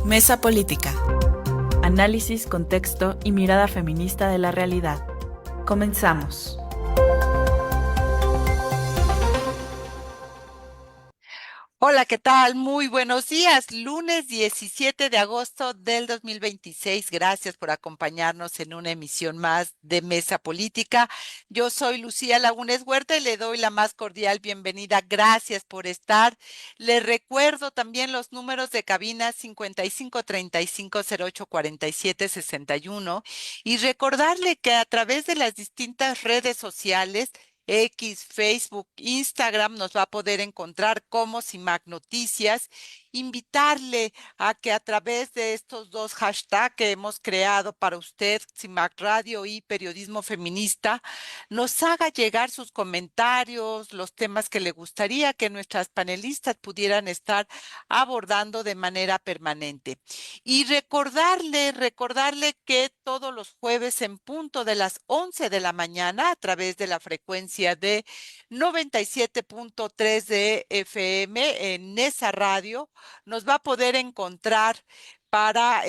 Mesa Política. Análisis, contexto y mirada feminista de la realidad. Comenzamos. Hola, ¿qué tal? Muy buenos días. Lunes 17 de agosto del 2026. Gracias por acompañarnos en una emisión más de Mesa Política. Yo soy Lucía Lagunes Huerta y le doy la más cordial bienvenida. Gracias por estar. Le recuerdo también los números de cabina 5535084761 y recordarle que a través de las distintas redes sociales X, Facebook, Instagram, nos va a poder encontrar como CIMAC Noticias. Invitarle a que a través de estos dos hashtags que hemos creado para usted, CIMAC Radio y Periodismo Feminista, nos haga llegar sus comentarios, los temas que le gustaría que nuestras panelistas pudieran estar abordando de manera permanente. Y recordarle que todos los jueves en punto de las 11 de la mañana, a través de la frecuencia de 97.3 de FM en esa radio, nos va a poder encontrar para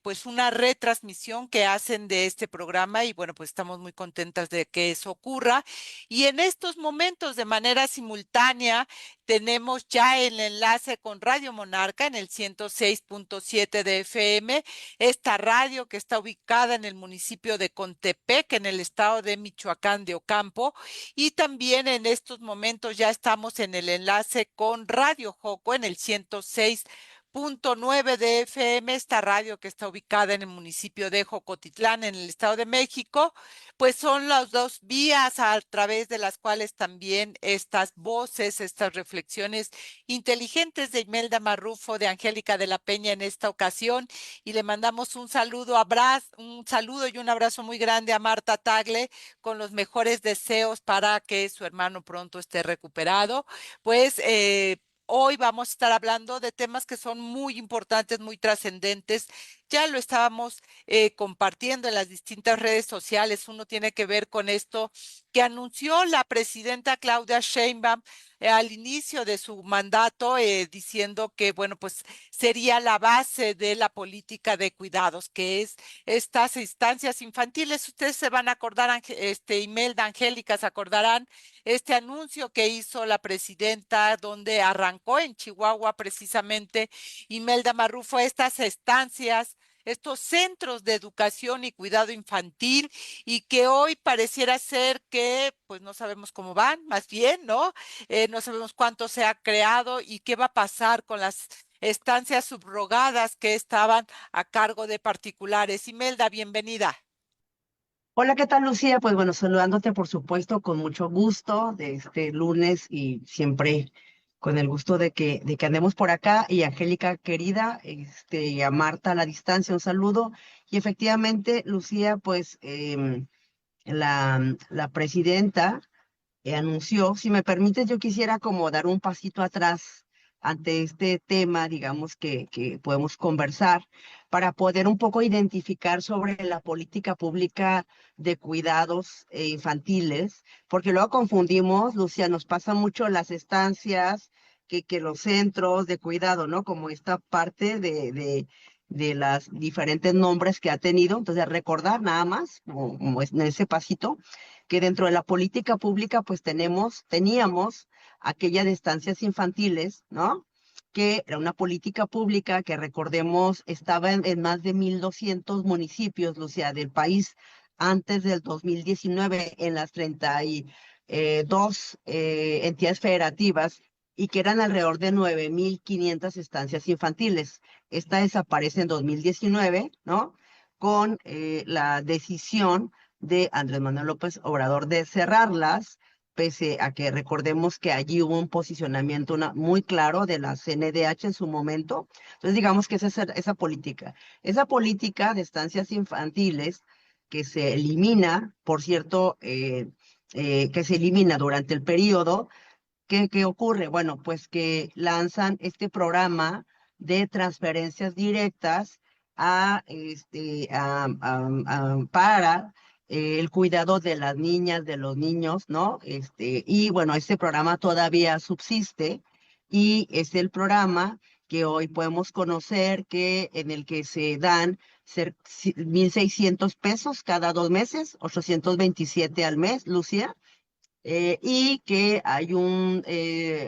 pues una retransmisión que hacen de este programa y bueno, pues estamos muy contentas de que eso ocurra. Y en estos momentos, de manera simultánea, tenemos ya el enlace con Radio Monarca en el 106.7 de FM, esta radio que está ubicada en el municipio de Contepec, en el estado de Michoacán de Ocampo, y también en estos momentos ya estamos en el enlace con Radio Joco en el 106.9 de FM, esta radio que está ubicada en el municipio de Jocotitlán, en el Estado de México. Pues son las dos vías a través de las cuales también estas voces, estas reflexiones inteligentes de Imelda Marrufo, de Angélica de la Peña en esta ocasión, y le mandamos un saludo y un abrazo muy grande a Marta Tagle con los mejores deseos para que su hermano pronto esté recuperado. Pues hoy vamos a estar hablando de temas que son muy importantes, muy trascendentes. Ya lo estábamos compartiendo en las distintas redes sociales. Uno tiene que ver con esto que anunció la presidenta Claudia Sheinbaum al inicio de su mandato, diciendo que, bueno, pues sería la base de la política de cuidados, que es estas instancias infantiles. Ustedes se van a acordar, Imelda, Angélica, se acordarán este anuncio que hizo la presidenta, donde arrancó en Chihuahua precisamente Imelda Marrufo estas estancias, estos centros de educación y cuidado infantil, y que hoy pareciera ser que, pues no sabemos cómo van, más bien, ¿no? No sabemos cuánto se ha creado y qué va a pasar con las estancias subrogadas que estaban a cargo de particulares. Imelda, bienvenida. Hola, ¿qué tal, Lucía? Pues bueno, saludándote por supuesto con mucho gusto de este lunes y siempre con el gusto de que andemos por acá. Y Angélica querida, y a Marta a la distancia, un saludo. Y efectivamente, Lucía, pues la presidenta anunció, si me permites, yo quisiera como dar un pasito atrás ante este tema, digamos, que podemos conversar para poder un poco identificar sobre la política pública de cuidados infantiles, porque luego confundimos, Lucia, nos pasa mucho las estancias, que los centros de cuidado, ¿no? Como esta parte de las diferentes nombres que ha tenido. Entonces, recordar nada más, como es en ese pasito, que dentro de la política pública pues teníamos aquellas estancias infantiles, ¿no? Que era una política pública que recordemos estaba en más de 1,200 municipios, o sea, del país antes del 2019 en las 32 entidades federativas y que eran alrededor de 9,500 estancias infantiles. Esta desaparece en 2019, ¿no? Con la decisión de Andrés Manuel López Obrador de cerrarlas, pese a que recordemos que allí hubo un posicionamiento muy claro de la CNDH en su momento. Entonces, digamos que esa política de estancias infantiles que se elimina, por cierto, que se elimina durante el periodo. ¿Qué ocurre? Bueno, pues que lanzan este programa de transferencias directas para el cuidado de las niñas, de los niños, ¿no? Y bueno, este programa todavía subsiste y es el programa que hoy podemos conocer que en el que se dan 1,600 pesos cada 2 meses, 827 al mes, Lucía, y que hay un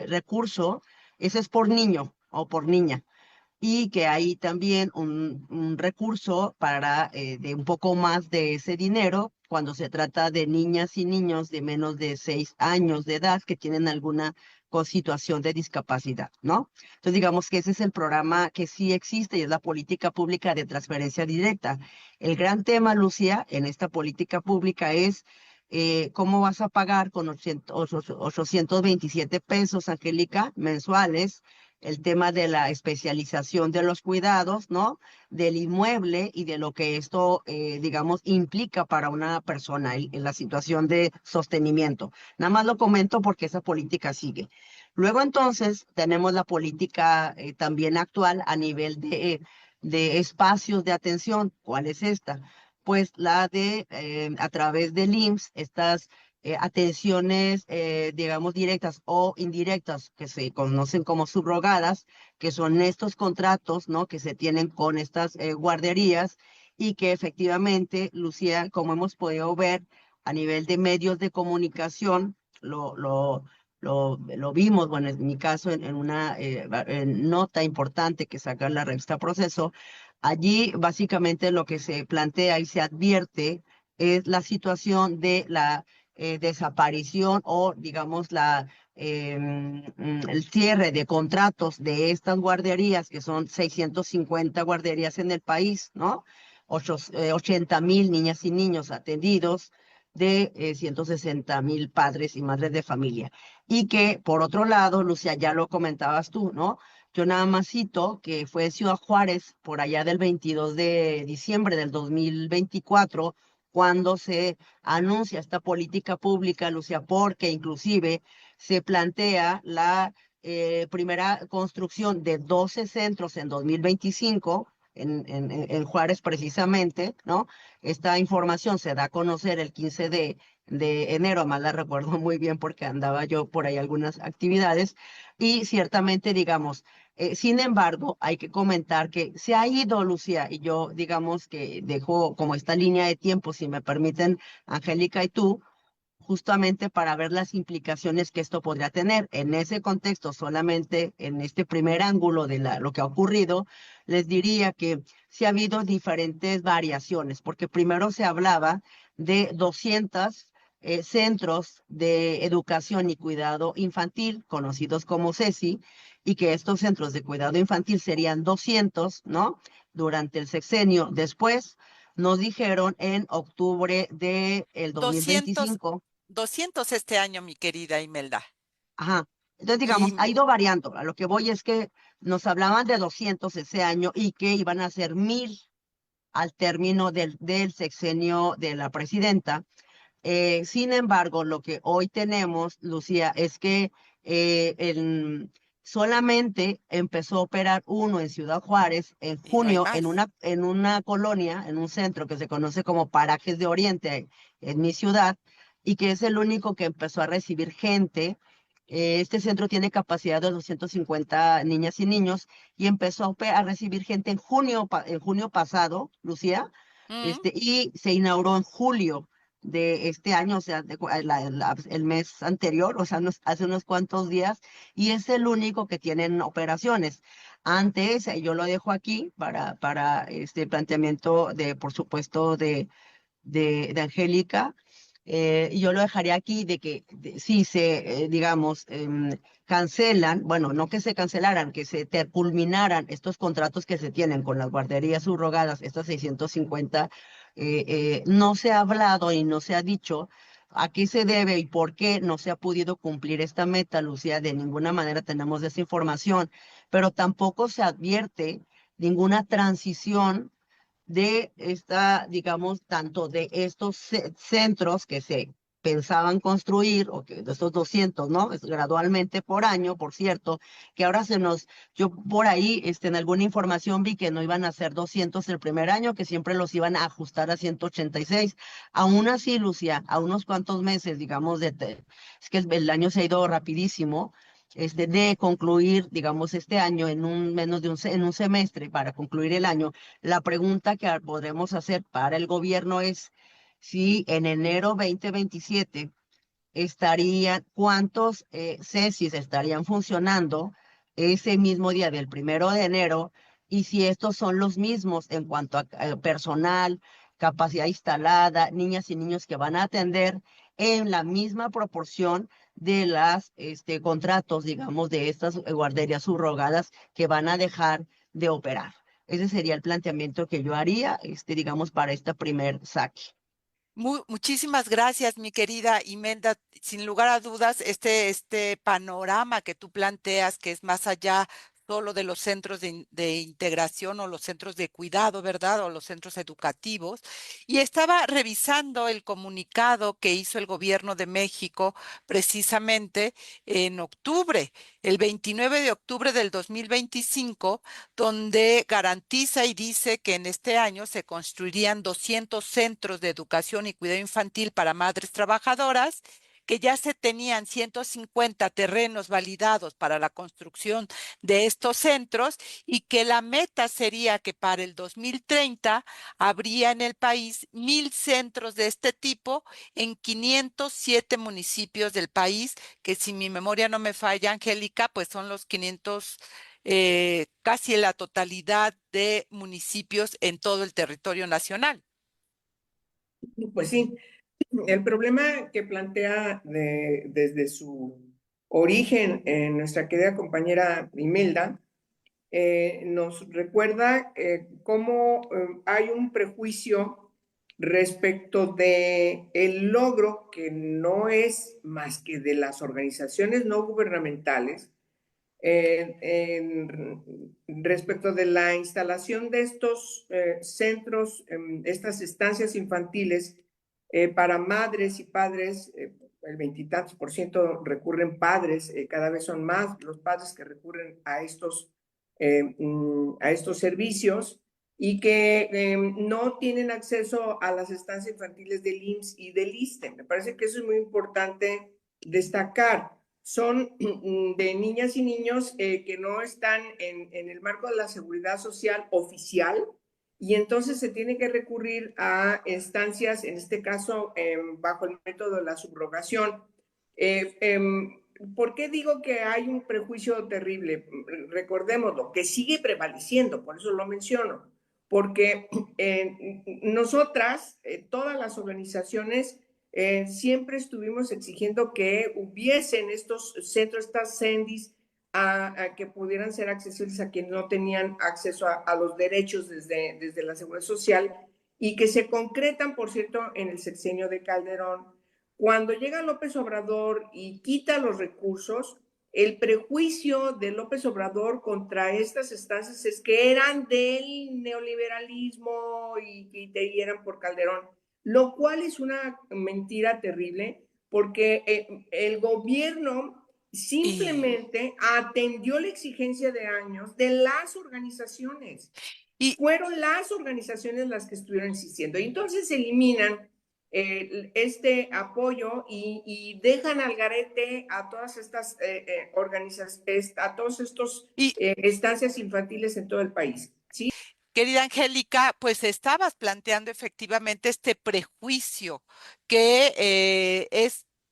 recurso, ese es por niño o por niña, y que hay también un recurso para de un poco más de ese dinero cuando se trata de niñas y niños de menos de 6 años de edad que tienen alguna situación de discapacidad, ¿no? Entonces digamos que ese es el programa que sí existe y es la política pública de transferencia directa. El gran tema, Lucía, en esta política pública es cómo vas a pagar con 827 pesos, Angélica, mensuales, el tema de la especialización de los cuidados, ¿no? Del inmueble y de lo que esto, digamos, implica para una persona en la situación de sostenimiento. Nada más lo comento porque esa política sigue. Luego entonces tenemos la política también actual a nivel de espacios de atención. ¿Cuál es esta? Pues la de, a través del IMSS, estas atenciones, digamos, directas o indirectas, que se conocen como subrogadas, que son estos contratos, ¿no? Que se tienen con estas guarderías y que efectivamente, Lucía, como hemos podido ver a nivel de medios de comunicación, lo vimos, bueno, en mi caso, en una nota importante que saca la revista Proceso. Allí básicamente lo que se plantea y se advierte es la situación de la desaparición o, digamos, el cierre de contratos de estas guarderías, que son 650 guarderías en el país, ¿no? 80,000 niñas y niños atendidos de 160,000 padres y madres de familia. Y que, por otro lado, Lucia, ya lo comentabas tú, ¿no? Yo nada más cito que fue Ciudad Juárez por allá del 22 de diciembre del 2024 cuando se anuncia esta política pública, Lucia, porque inclusive se plantea la primera construcción de 12 centros en 2025 en Juárez precisamente, ¿no? Esta información se da a conocer el 15 de enero, más la recuerdo muy bien porque andaba yo por ahí algunas actividades y ciertamente, digamos, sin embargo, hay que comentar que se ha ido, Lucía, y yo, digamos que dejo como esta línea de tiempo, si me permiten, Angélica y tú, justamente para ver las implicaciones que esto podría tener. En ese contexto, solamente en este primer ángulo de lo que ha ocurrido, les diría que sí ha habido diferentes variaciones, porque primero se hablaba de 200 centros de educación y cuidado infantil, conocidos como CESI, y que estos centros de cuidado infantil serían 200, ¿no? Durante el sexenio. Después nos dijeron en octubre del 200, 2025. 200 este año, mi querida Imelda. Ajá. Entonces, digamos, ha Y ido variando. A lo que voy es que nos hablaban de 200 ese año y que iban a ser 1,000 al término del sexenio de la presidenta. Sin embargo, lo que hoy tenemos, Lucía, es que solamente empezó a operar uno en Ciudad Juárez en no hay junio más. en una colonia, en un centro que se conoce como Parajes de Oriente en mi ciudad, y que es el único que empezó a recibir gente. Este centro tiene capacidad de 250 niñas y niños y empezó a recibir gente en junio pasado, Lucía, Mm. y se inauguró en julio de este año, o sea, el mes anterior, o sea, hace unos cuantos días, y es el único que tienen operaciones. Antes, yo lo dejo aquí para este planteamiento de, por supuesto, de Angélica, y yo lo dejaría aquí de que si se, digamos, cancelan, bueno, no que se cancelaran, que se culminaran estos contratos que se tienen con las guarderías subrogadas, estas 650, no se ha hablado y no se ha dicho a qué se debe y por qué no se ha podido cumplir esta meta, Lucía. De ninguna manera tenemos esa información, pero tampoco se advierte ninguna transición de esta, digamos, tanto de estos centros que se pensaban construir, o que de estos 200, ¿no? Es gradualmente por año, por cierto, que ahora yo por ahí, en alguna información vi que no iban a ser 200 el primer año, que siempre los iban a ajustar a 186. Aún así, Lucia, a unos cuantos meses, digamos, es que el año se ha ido rapidísimo. de concluir, digamos, este año en un menos de en un semestre para concluir el año, la pregunta que podremos hacer para el gobierno es si en enero 2027 cuántos CESIS estarían funcionando ese mismo día del 1 de enero y si estos son los mismos en cuanto a personal, capacidad instalada, niñas y niños que van a atender en la misma proporción de las contratos, digamos, de estas guarderías subrogadas que van a dejar de operar. Ese sería el planteamiento que yo haría, digamos, para este primer saque. Muchísimas gracias, mi querida Imelda. Sin lugar a dudas, este panorama que tú planteas, que es más allá solo de los centros de integración o los centros de cuidado, ¿verdad? O los centros educativos. Y estaba revisando el comunicado que hizo el gobierno de México precisamente en octubre, el 29 de octubre del 2025, donde garantiza y dice que en este año se construirían 200 centros de educación y cuidado infantil para madres trabajadoras, que ya se tenían 150 terrenos validados para la construcción de estos centros y que la meta sería que para el 2030 habría en el país 1,000 centros de este tipo en 507 municipios del país, que si mi memoria no me falla, Angélica, pues son los 500 casi la totalidad de municipios en todo el territorio nacional. Pues sí, el problema que plantea desde su origen nuestra querida compañera Imelda nos recuerda cómo hay un prejuicio respecto de el logro que no es más que de las organizaciones no gubernamentales respecto de la instalación de estos centros, estas estancias infantiles para madres y padres, el 20% recurren padres, cada vez son más los padres que recurren a estos servicios y que no tienen acceso a las estancias infantiles del IMSS y del ISSSTE. Me parece que eso es muy importante destacar. Son de niñas y niños que no están en el marco de la seguridad social oficial y entonces se tiene que recurrir a instancias, en este caso, bajo el método de la subrogación. ¿Por qué digo que hay un prejuicio terrible? Recordémoslo, que sigue prevaleciendo, por eso lo menciono, porque nosotras, todas las organizaciones, siempre estuvimos exigiendo que hubiesen estos centros, estas CENDIs, a que pudieran ser accesibles a quienes no tenían acceso a los derechos desde la seguridad social y que se concretan, por cierto, en el sexenio de Calderón. Cuando llega López Obrador y quita los recursos, el prejuicio de López Obrador contra estas estancias es que eran del neoliberalismo y eran por Calderón, lo cual es una mentira terrible porque el gobierno simplemente atendió la exigencia de años de las organizaciones. Y fueron las organizaciones las que estuvieron insistiendo. Y entonces eliminan este apoyo y dejan al garete a todas estas organizaciones, a todos estos estancias infantiles en todo el país. ¿Sí? Querida Angélica, pues estabas planteando efectivamente este prejuicio que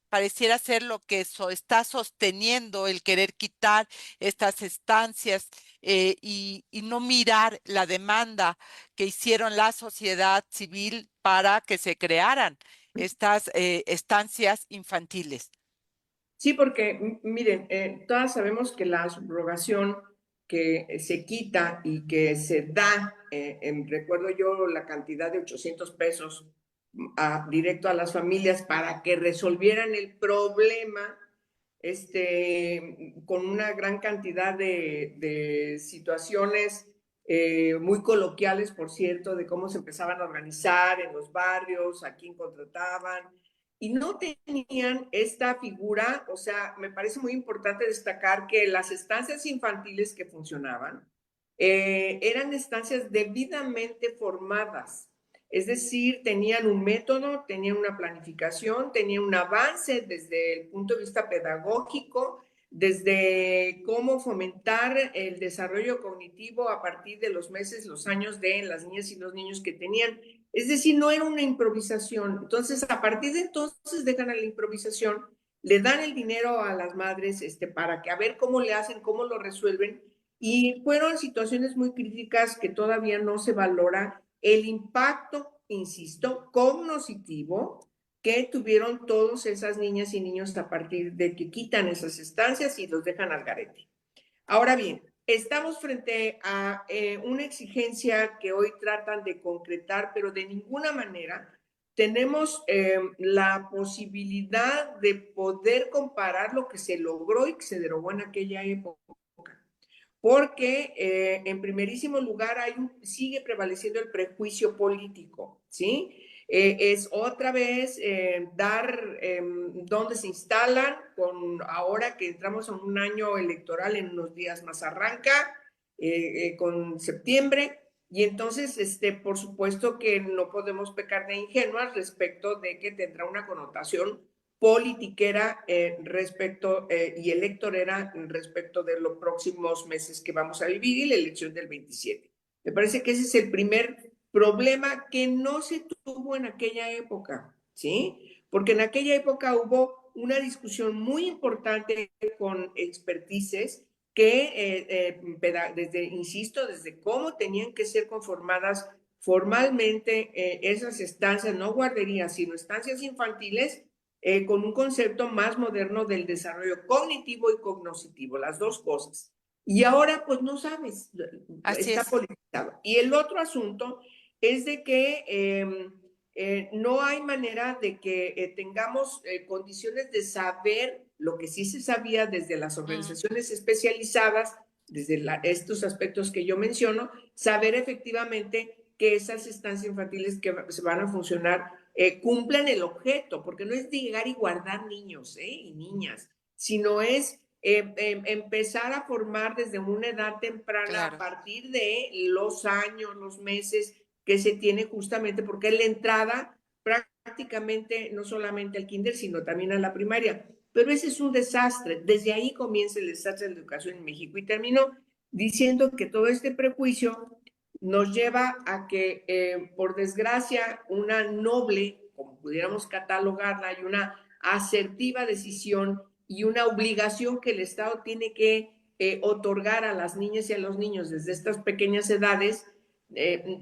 pareciera ser lo que está sosteniendo el querer quitar estas estancias y no mirar la demanda que hicieron la sociedad civil para que se crearan estas estancias infantiles. Sí, porque miren, todas sabemos que la subrogación que se quita y que se da, recuerdo yo la cantidad de 800 pesos directo a las familias para que resolvieran el problema con una gran cantidad de situaciones muy coloquiales, por cierto, de cómo se empezaban a organizar en los barrios, a quién contrataban, y no tenían esta figura. O sea, me parece muy importante destacar que las estancias infantiles que funcionaban eran estancias debidamente formadas. Es decir, tenían un método, tenían una planificación, tenían un avance desde el punto de vista pedagógico, desde cómo fomentar el desarrollo cognitivo a partir de los meses, los años de las niñas y los niños que tenían. Es decir, no era una improvisación. Entonces, a partir de entonces dejan a la improvisación, le dan el dinero a las madres para que a ver cómo le hacen, cómo lo resuelven. Y fueron situaciones muy críticas que todavía no se valora el impacto, insisto, cognoscitivo que tuvieron todas esas niñas y niños a partir de que quitan esas estancias y los dejan al garete. Ahora bien, estamos frente a una exigencia que hoy tratan de concretar, pero de ninguna manera tenemos la posibilidad de poder comparar lo que se logró y que se derogó en aquella época. Porque en primerísimo lugar sigue prevaleciendo el prejuicio político, ¿sí? Es otra vez dar dónde se instalan, ahora que entramos en un año electoral, en unos días más arranca, con septiembre, y entonces, por supuesto que no podemos pecar de ingenuas respecto de que tendrá una connotación politiquera y electorera respecto de los próximos meses que vamos a vivir y la elección del 27. Me parece que ese es el primer problema que no se tuvo en aquella época, ¿sí? Porque en aquella época hubo una discusión muy importante con expertices que, insisto, desde cómo tenían que ser conformadas formalmente esas estancias, no guarderías, sino estancias infantiles, con un concepto más moderno del desarrollo cognitivo y cognoscitivo, las dos cosas. Y ahora, pues no sabes, está politizado. Y el otro asunto es de que no hay manera de que tengamos condiciones de saber lo que sí se sabía desde las organizaciones especializadas, desde estos aspectos que yo menciono, saber efectivamente que esas estancias infantiles que se van a funcionar cumplan el objeto, porque no es de llegar y guardar niños y niñas, sino es empezar a formar desde una edad temprana, a partir de los años, los meses que se tiene justamente, porque es la entrada prácticamente no solamente al kinder, sino también a la primaria. Pero ese es un desastre. Desde ahí comienza el desastre de la educación en México. Y termino diciendo que todo este prejuicio nos lleva a que, por desgracia, una noble, como pudiéramos catalogarla, y una asertiva decisión y una obligación que el Estado tiene que otorgar a las niñas y a los niños desde estas pequeñas edades,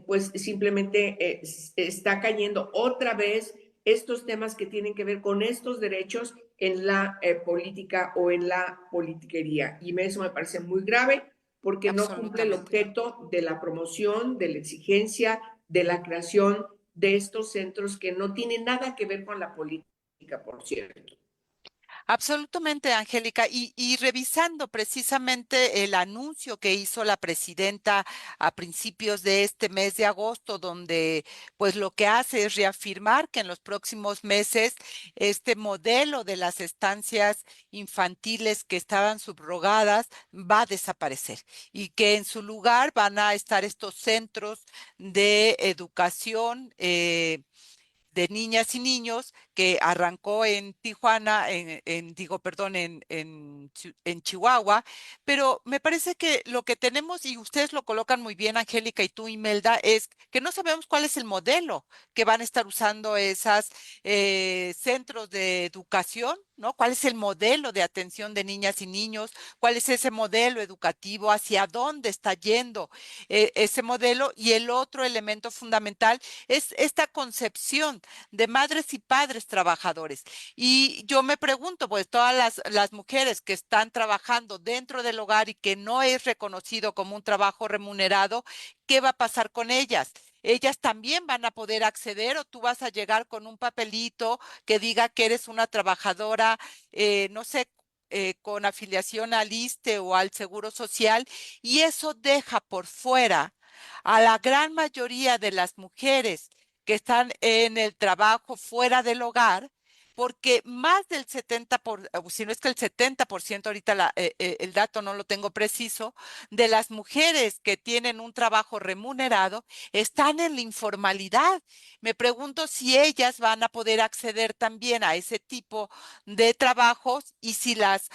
pues simplemente está cayendo otra vez estos temas que tienen que ver con estos derechos en la política o en la politiquería. Y eso me parece muy grave porque no cumple el objeto de la promoción, de la exigencia, de la creación de estos centros que no tienen nada que ver con la política, por cierto. Absolutamente, Angélica. Y revisando precisamente el anuncio que hizo la presidenta a principios de este mes de agosto, donde pues lo que hace es reafirmar que en los próximos meses este modelo de las estancias infantiles que estaban subrogadas va a desaparecer y que en su lugar van a estar estos centros de educación de niñas y niños que arrancó en Tijuana, en Chihuahua, pero me parece que lo que tenemos, y ustedes lo colocan muy bien, Angélica, y tú, Imelda, es que no sabemos cuál es el modelo que van a estar usando esas centros de educación, ¿no? ¿Cuál es el modelo de atención de niñas y niños? ¿Cuál es ese modelo educativo? ¿Hacia dónde está yendo ese modelo? Y el otro elemento fundamental es esta concepción de madres y padres trabajadores. Y yo me pregunto, pues todas las mujeres que están trabajando dentro del hogar y que no es reconocido como un trabajo remunerado, ¿qué va a pasar con ellas? Ellas también van a poder acceder o tú vas a llegar con un papelito que diga que eres una trabajadora, no sé, con afiliación al ISSSTE o al Seguro Social, y eso deja por fuera a la gran mayoría de las mujeres que están en el trabajo fuera del hogar, porque más del 70%, si no es que el 70%, ahorita el dato no lo tengo preciso, de las mujeres que tienen un trabajo remunerado están en la informalidad. Me pregunto si ellas van a poder acceder también a ese tipo de trabajos y si las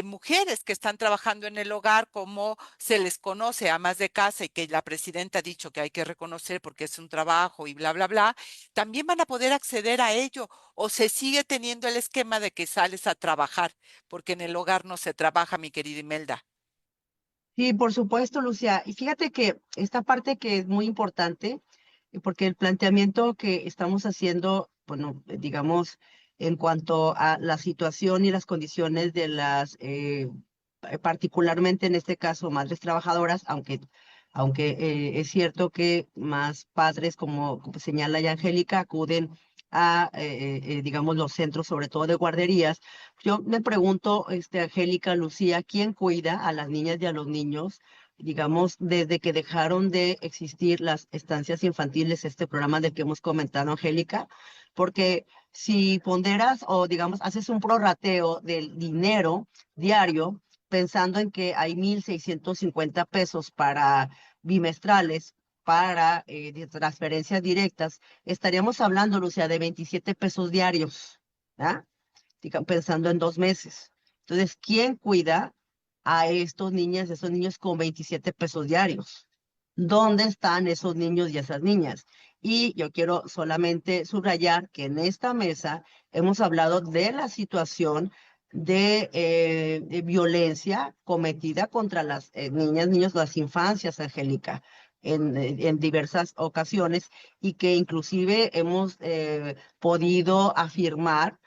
mujeres que están trabajando en el hogar, como se les conoce, amas de casa, y que la presidenta ha dicho que hay que reconocer porque es un trabajo y bla, bla, bla, también van a poder acceder a ello, o se sigue teniendo el esquema de que sales a trabajar, porque en el hogar no se trabaja, mi querida Imelda. Sí, por supuesto, Lucia. Y fíjate que esta parte que es muy importante, porque el planteamiento que estamos haciendo, bueno, digamos, en cuanto a la situación y las condiciones de las, particularmente en este caso, madres trabajadoras, aunque es cierto que más padres, como señala ya Angélica, acuden a, digamos, los centros, sobre todo de guarderías. Yo me pregunto, Angélica, Lucía, ¿quién cuida a las niñas y a los niños, digamos, desde que dejaron de existir las estancias infantiles, este programa del que hemos comentado, Angélica? Porque si ponderas o, digamos, haces un prorrateo del dinero diario, pensando en que hay 1,650 pesos para bimestrales, para de transferencias directas, estaríamos hablando, Lucía, de 27 pesos diarios, ¿ah? Pensando en 2 meses. Entonces, ¿quién cuida a estos niñas, esos niños con 27 pesos diarios? ¿Dónde están esos niños y esas niñas? Y yo quiero solamente subrayar que en esta mesa hemos hablado de la situación de violencia cometida contra las niñas, niños, las infancias, Angélica, en diversas ocasiones, y que inclusive hemos podido afirmar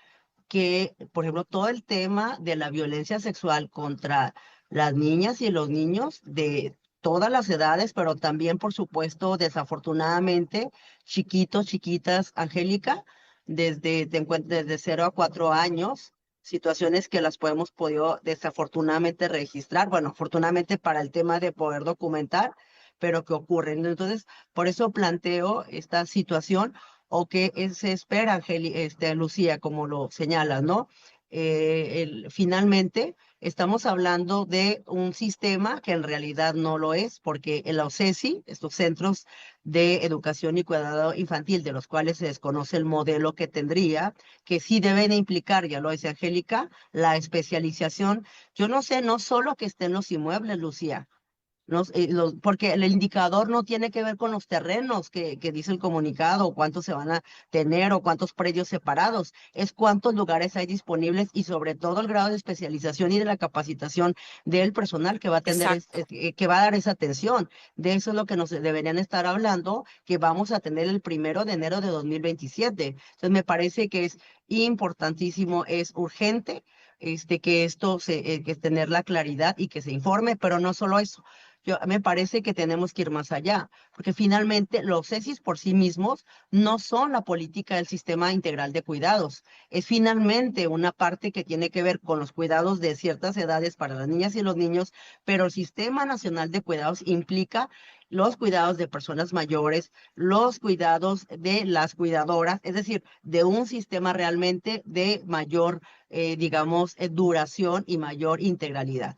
que, por ejemplo, todo el tema de la violencia sexual contra las niñas y los niños de todas las edades, pero también, por supuesto, desafortunadamente, chiquitos, chiquitas, Angélica, desde 0 a 4 años, situaciones que las podemos podido desafortunadamente registrar, bueno, afortunadamente para el tema de poder documentar, pero que ocurren. Entonces, por eso planteo esta situación o qué se espera, Lucía, como lo señalas, ¿no? Finalmente, estamos hablando de un sistema que en realidad no lo es, porque el OCESI, estos centros de educación y cuidado infantil, de los cuales se desconoce el modelo que tendría, que sí deben implicar, ya lo dice Angélica, la especialización. Yo no sé, no solo que estén los inmuebles, Lucía, porque el indicador no tiene que ver con los terrenos que dice el comunicado, o cuántos se van a tener, o cuántos predios separados, es cuántos lugares hay disponibles y sobre todo el grado de especialización y de la capacitación del personal que va a atender, Exacto. que va a dar esa atención. De eso es lo que nos deberían estar hablando, que vamos a tener el 1 de enero de 2027. Entonces me parece que es importantísimo, es urgente. Que esto que tener la claridad y que se informe, pero no solo eso, me parece que tenemos que ir más allá, porque finalmente los CESIS por sí mismos no son la política del sistema integral de cuidados. Es finalmente una parte que tiene que ver con los cuidados de ciertas edades para las niñas y los niños, pero el Sistema Nacional de Cuidados implica los cuidados de personas mayores, los cuidados de las cuidadoras, es decir, de un sistema realmente de mayor, digamos, duración y mayor integralidad.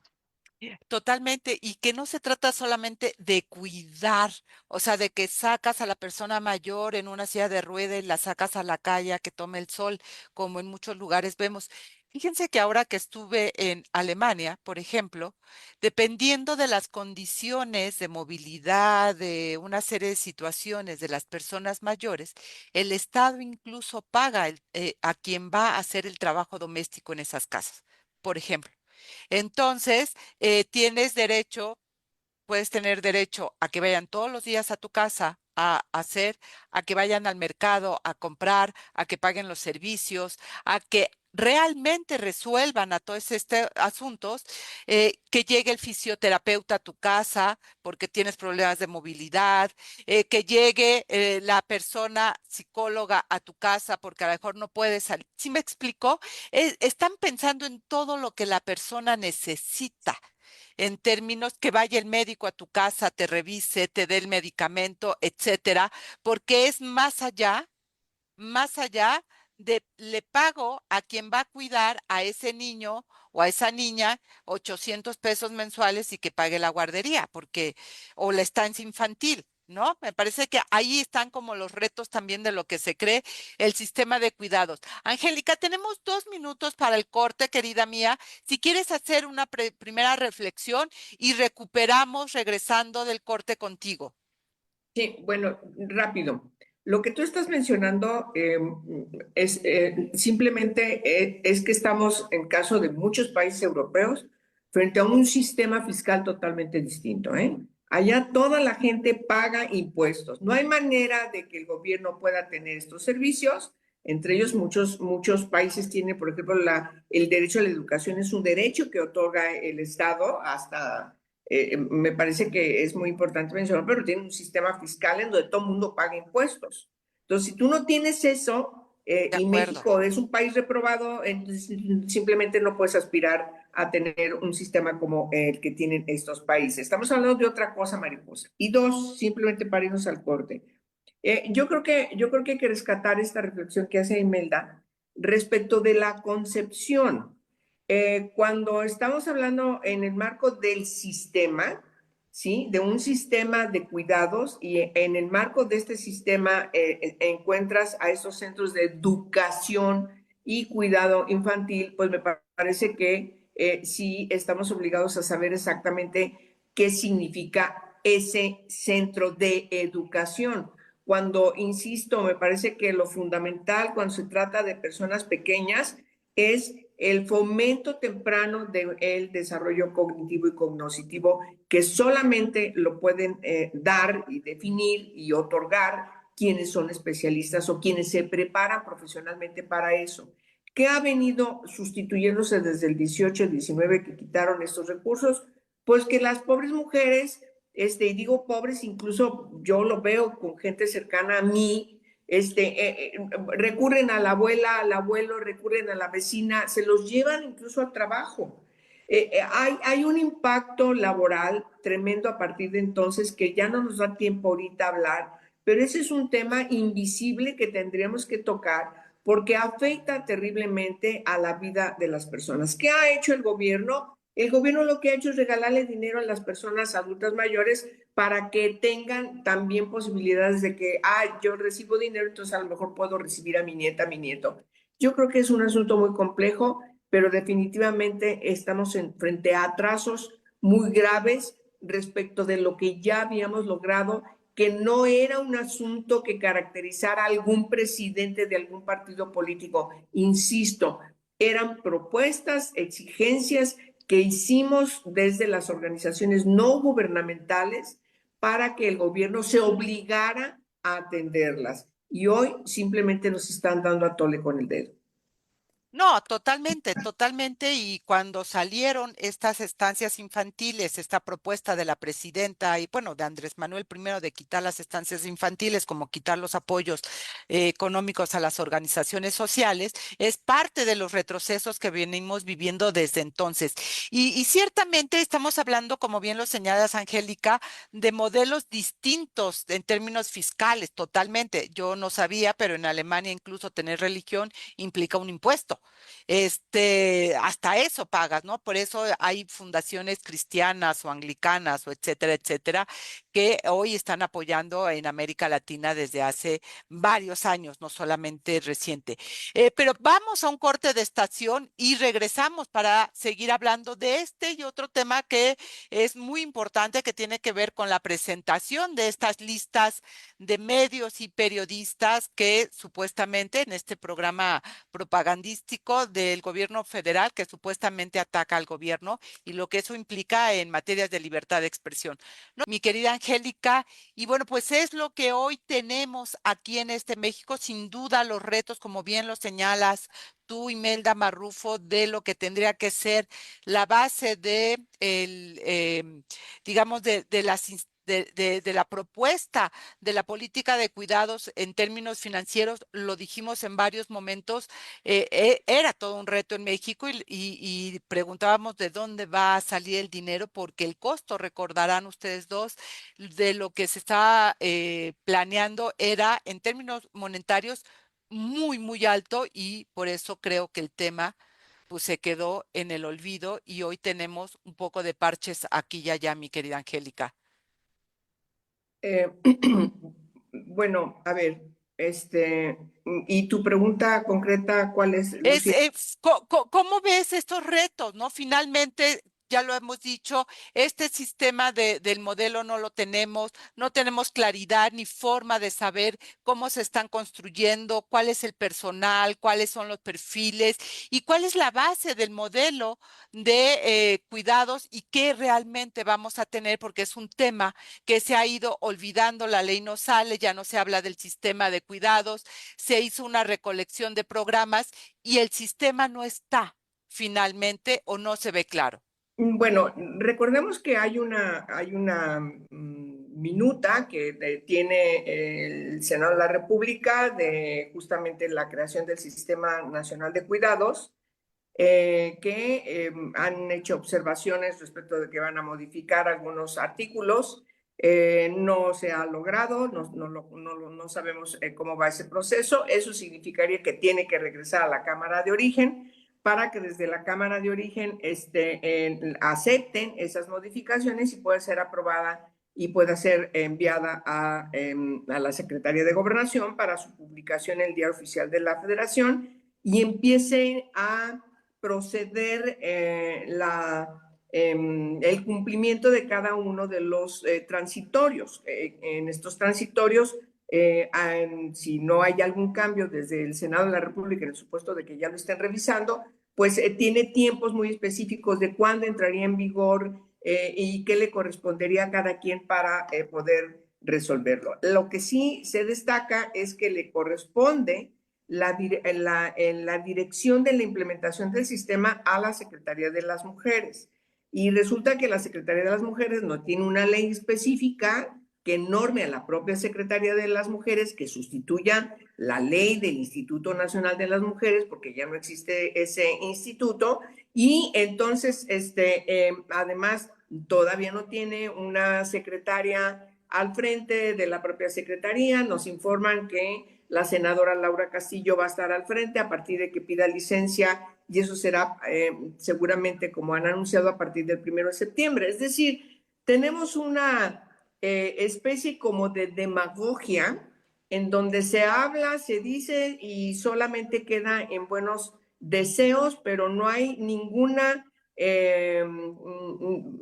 Totalmente, y que no se trata solamente de cuidar, o sea, de que sacas a la persona mayor en una silla de ruedas y la sacas a la calle a que tome el sol, como en muchos lugares vemos. Fíjense que ahora que estuve en Alemania, por ejemplo, dependiendo de las condiciones de movilidad, de una serie de situaciones de las personas mayores, el Estado incluso paga a quien va a hacer el trabajo doméstico en esas casas, por ejemplo. Entonces, tienes derecho, puedes tener derecho a que vayan todos los días a tu casa a hacer, a que vayan al mercado a comprar, a que paguen los servicios, a que realmente resuelvan a todos estos asuntos, que llegue el fisioterapeuta a tu casa porque tienes problemas de movilidad, que llegue la persona psicóloga a tu casa porque a lo mejor no puedes salir. ¿Sí me explico? Están pensando en todo lo que la persona necesita, en términos que vaya el médico a tu casa, te revise, te dé el medicamento, etcétera, porque es más allá le pago a quien va a cuidar a ese niño o a esa niña 800 pesos mensuales y que pague la guardería, porque, o la estancia infantil, ¿no? Me parece que ahí están como los retos también de lo que se cree el sistema de cuidados. Angélica, tenemos 2 minutos para el corte, querida mía. Si quieres hacer una primera reflexión y recuperamos regresando del corte contigo. Sí, bueno, rápido. Lo que tú estás mencionando es simplemente es que estamos, en caso de muchos países europeos, frente a un sistema fiscal totalmente distinto, ¿eh? Allá toda la gente paga impuestos. No hay manera de que el gobierno pueda tener estos servicios. Entre ellos, muchos países tienen, por ejemplo, el derecho a la educación es un derecho que otorga el Estado hasta me parece que es muy importante mencionar, pero tiene un sistema fiscal en donde todo el mundo paga impuestos. Entonces, si tú no tienes eso, De y acuerdo. México es un país reprobado, entonces simplemente no puedes aspirar a tener un sistema como el que tienen estos países. Estamos hablando de otra cosa, mariposa. Y dos, simplemente para irnos al corte. Yo creo que hay que rescatar esta reflexión que hace Imelda respecto de la concepción. Cuando estamos hablando en el marco del sistema, ¿sí? De un sistema de cuidados y en el marco de este sistema encuentras a esos centros de educación y cuidado infantil, pues me parece que sí estamos obligados a saber exactamente qué significa ese centro de educación. Cuando, insisto, me parece que lo fundamental cuando se trata de personas pequeñas es el fomento temprano del desarrollo cognitivo y cognoscitivo que solamente lo pueden dar y definir y otorgar quienes son especialistas o quienes se preparan profesionalmente para eso. ¿Qué ha venido sustituyéndose desde el 18-19 que quitaron estos recursos? Pues que las pobres mujeres, y digo pobres, incluso yo lo veo con gente cercana a mí, recurren a la abuela, al abuelo, recurren a la vecina, se los llevan incluso al trabajo. Hay un impacto laboral tremendo a partir de entonces que ya no nos da tiempo ahorita a hablar, pero ese es un tema invisible que tendríamos que tocar porque afecta terriblemente a la vida de las personas. ¿Qué ha hecho el gobierno? El gobierno lo que ha hecho es regalarle dinero a las personas adultas mayores para que tengan también posibilidades de que, yo recibo dinero, entonces a lo mejor puedo recibir a mi nieta, a mi nieto. Yo creo que es un asunto muy complejo, pero definitivamente estamos frente a atrasos muy graves respecto de lo que ya habíamos logrado, que no era un asunto que caracterizara a algún presidente de algún partido político. Insisto, eran propuestas, exigencias que hicimos desde las organizaciones no gubernamentales para que el gobierno se obligara a atenderlas. Y hoy simplemente nos están dando a tole con el dedo. No, totalmente, totalmente. Y cuando salieron estas estancias infantiles, esta propuesta de la presidenta y bueno, de Andrés Manuel primero de quitar las estancias infantiles, como quitar los apoyos económicos a las organizaciones sociales, es parte de los retrocesos que venimos viviendo desde entonces. Y ciertamente estamos hablando, como bien lo señalas, Angélica, de modelos distintos en términos fiscales, totalmente. Yo no sabía, pero en Alemania incluso tener religión implica un impuesto. Hasta eso pagas, ¿no? Por eso hay fundaciones cristianas o anglicanas o etcétera, etcétera, que hoy están apoyando en América Latina desde hace varios años, no solamente reciente. Pero vamos a un corte de estación y regresamos para seguir hablando de este y otro tema que es muy importante, que tiene que ver con la presentación de estas listas de medios y periodistas que supuestamente en este programa propagandístico del gobierno federal que supuestamente ataca al gobierno y lo que eso implica en materias de libertad de expresión. ¿No? Mi querida Angélica, y bueno, pues es lo que hoy tenemos aquí en este México, sin duda los retos, como bien lo señalas tú, Imelda Marrufo, de lo que tendría que ser la base de digamos, de las de la propuesta de la política de cuidados en términos financieros, lo dijimos en varios momentos, era todo un reto en México y preguntábamos de dónde va a salir el dinero, porque el costo, recordarán ustedes dos, de lo que se está planeando era en términos monetarios muy, muy alto y por eso creo que el tema pues se quedó en el olvido y hoy tenemos un poco de parches aquí y allá, mi querida Angélica. Eh, bueno, a ver, y tu pregunta concreta, ¿cuál es, Es, Lucía? ¿cómo ves estos retos, no? Finalmente, ya lo hemos dicho, este sistema del modelo no lo tenemos, no tenemos claridad ni forma de saber cómo se están construyendo, cuál es el personal, cuáles son los perfiles y cuál es la base del modelo de cuidados y qué realmente vamos a tener, porque es un tema que se ha ido olvidando, la ley no sale, ya no se habla del sistema de cuidados, se hizo una recolección de programas y el sistema no está finalmente o no se ve claro. Bueno, recordemos que hay una minuta que tiene el Senado de la República de justamente la creación del Sistema Nacional de Cuidados, que han hecho observaciones respecto de que van a modificar algunos artículos. No se ha logrado, no sabemos cómo va ese proceso. Eso significaría que tiene que regresar a la Cámara de Origen para que desde la Cámara de Origen acepten esas modificaciones y pueda ser aprobada y pueda ser enviada a la Secretaría de Gobernación para su publicación en el Diario Oficial de la Federación y empiece a proceder el cumplimiento de cada uno de los transitorios. En estos transitorios, si no hay algún cambio desde el Senado de la República, en el supuesto de que ya lo estén revisando, pues tiene tiempos muy específicos de cuándo entraría en vigor y qué le correspondería a cada quien para poder resolverlo. Lo que sí se destaca es que le corresponde la dirección de la implementación del sistema a la Secretaría de las Mujeres. Y resulta que la Secretaría de las Mujeres no tiene una ley específica que norme a la propia Secretaría de las Mujeres, que sustituya la ley del Instituto Nacional de las Mujeres, porque ya no existe ese instituto, y entonces, además, todavía no tiene una secretaria al frente de la propia Secretaría. Nos informan que la senadora Laura Castillo va a estar al frente a partir de que pida licencia y eso será seguramente, como han anunciado, a partir del 1 de septiembre. Es decir, tenemos una especie como de demagogia en donde se habla, se dice y solamente queda en buenos deseos, pero no hay ninguna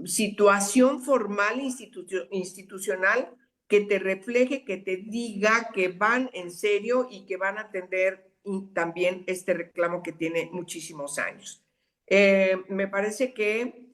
situación formal institucional que te refleje, que te diga que van en serio y que van a atender también este reclamo que tiene muchísimos años. Me parece que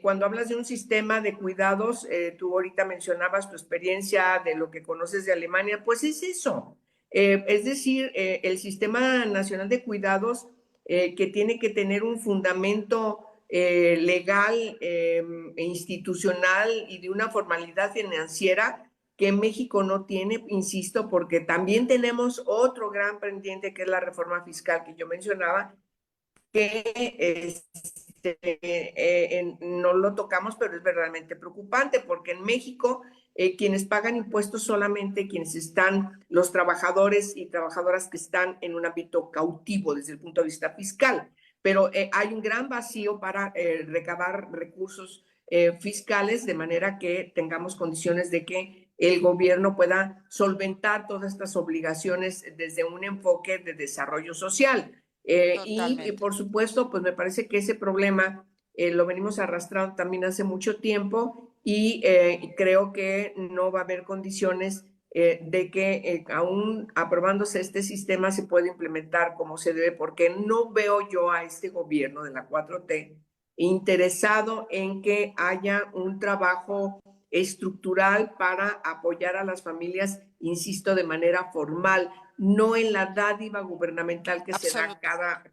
cuando hablas de un sistema de cuidados, tú ahorita mencionabas tu experiencia de lo que conoces de Alemania, pues es eso. Es decir, el Sistema Nacional de Cuidados que tiene que tener un fundamento legal e institucional y de una formalidad financiera que México no tiene, insisto, porque también tenemos otro gran pendiente que es la reforma fiscal que yo mencionaba, que no lo tocamos, pero es verdaderamente preocupante porque en México quienes pagan impuestos solamente quienes están, los trabajadores y trabajadoras que están en un ámbito cautivo desde el punto de vista fiscal, pero hay un gran vacío para recabar recursos fiscales de manera que tengamos condiciones de que el gobierno pueda solventar todas estas obligaciones desde un enfoque de desarrollo social. Y por supuesto, pues me parece que ese problema lo venimos arrastrando también hace mucho tiempo y creo que no va a haber condiciones de que aún aprobándose este sistema se pueda implementar como se debe, porque no veo yo a este gobierno de la 4T interesado en que haya un trabajo estructural para apoyar a las familias, insisto, de manera formal, no en la dádiva gubernamental que se da